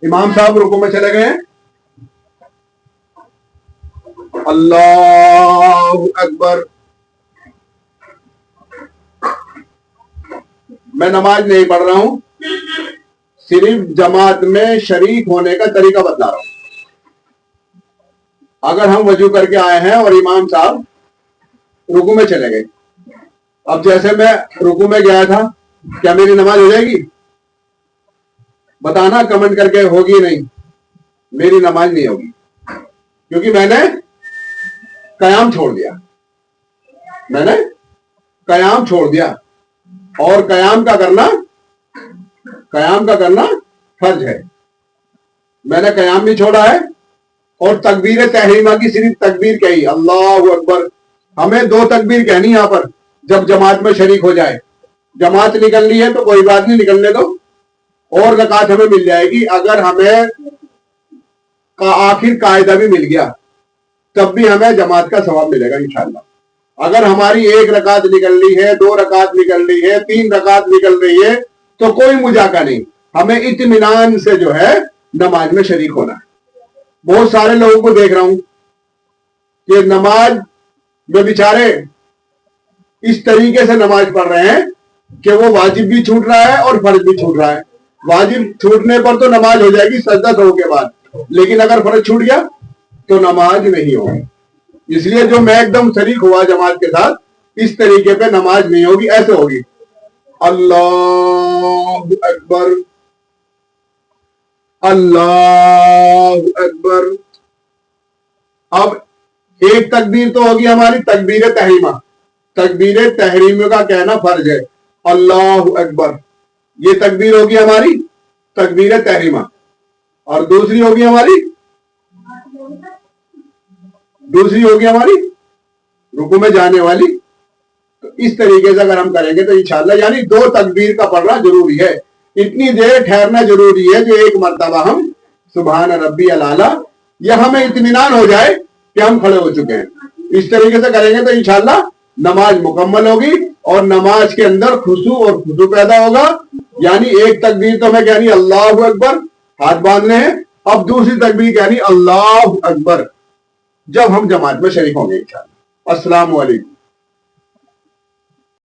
امام صاحب رکوع میں چلے گئے ہیں، اللہ اکبر. میں نماز نہیں پڑھ رہا ہوں، صرف جماعت میں شریک ہونے کا طریقہ بتلا رہا ہوں. اگر ہم وضو کر کے آئے ہیں اور امام صاحب رکوع میں چلے گئے، اب جیسے میں رکوع میں گیا تھا، کیا میری نماز ہو جائے گی؟ بتانا کمنٹ کر کے، ہوگی نہیں؟ میری نماز نہیں ہوگی، کیونکہ میں نے قیام چھوڑ دیا. میں نے قیام چھوڑ دیا، اور قیام کا کرنا فرض ہے. میں نے قیام بھی چھوڑا ہے، اور تکبیر تحریمہ کی صرف تکبیر کہی، اللہ اکبر. ہمیں 2 تکبیر کہنی یہاں پر جب جماعت میں شریک ہو جائے. جماعت نکلنی ہے تو کوئی بات نہیں، نکلنے دو، اور رکعت ہمیں مل جائے گی. اگر ہمیں آخر قاعدہ بھی مل گیا تب بھی ہمیں جماعت کا ثواب ملے گا انشاءاللہ. اگر ہماری 1 رکعت نکل رہی ہے، 2 رکعت نکل رہی ہے، 3 رکعت نکل رہی ہے، تو کوئی مجاکا نہیں. ہمیں اطمینان سے جو ہے نماز میں شریک ہونا ہے. بہت سارے لوگوں کو دیکھ رہا ہوں کہ نماز میں بیچارے اس طریقے سے نماز پڑھ رہے ہیں کہ وہ واجب بھی چھوٹ رہا ہے اور فرض بھی چھوٹ رہا ہے. واجب چھوٹنے پر تو نماز ہو جائے گی سجدہ دو کے بعد، لیکن اگر فرض چھوٹ گیا تو نماز نہیں ہوگی. اس لیے جو میں ایک دم شریک ہوا جماعت کے ساتھ، اس طریقے پہ نماز نہیں ہوگی، ایسے ہوگی اللہ اکبر، اللہ اکبر. اب ایک تکبیر تو ہوگی ہماری تکبیر تحریمہ. تکبیر تحریمہ کا کہنا فرض ہے، اللہ اکبر. یہ تکبیر ہوگی ہماری تکبیر تحریمہ. اور دوسری ہوگی ہماری رکوع میں جانے والی. تو اس طریقے سے اگر ہم کریں گے تو انشاءاللہ، یعنی 2 تکبیر کا پڑھنا ضروری ہے. اتنی دیر ٹھہرنا ضروری ہے جو 1 مرتبہ ہم سبحان ربی الاعلیٰ، یا ہمیں اطمینان ہو جائے کہ ہم کھڑے ہو چکے ہیں. اس طریقے سے کریں گے تو انشاءاللہ نماز مکمل ہوگی، اور نماز کے اندر خشوع اور خضوع پیدا ہوگا. یعنی ایک تکبیر تو ہمیں کہنی اللہ اکبر، ہاتھ باندھنے ہیں. اب دوسری تکبیر کہنی اللہ اکبر جب ہم جماعت میں شریک ہوں گے انشاءاللہ. السلام علیکم.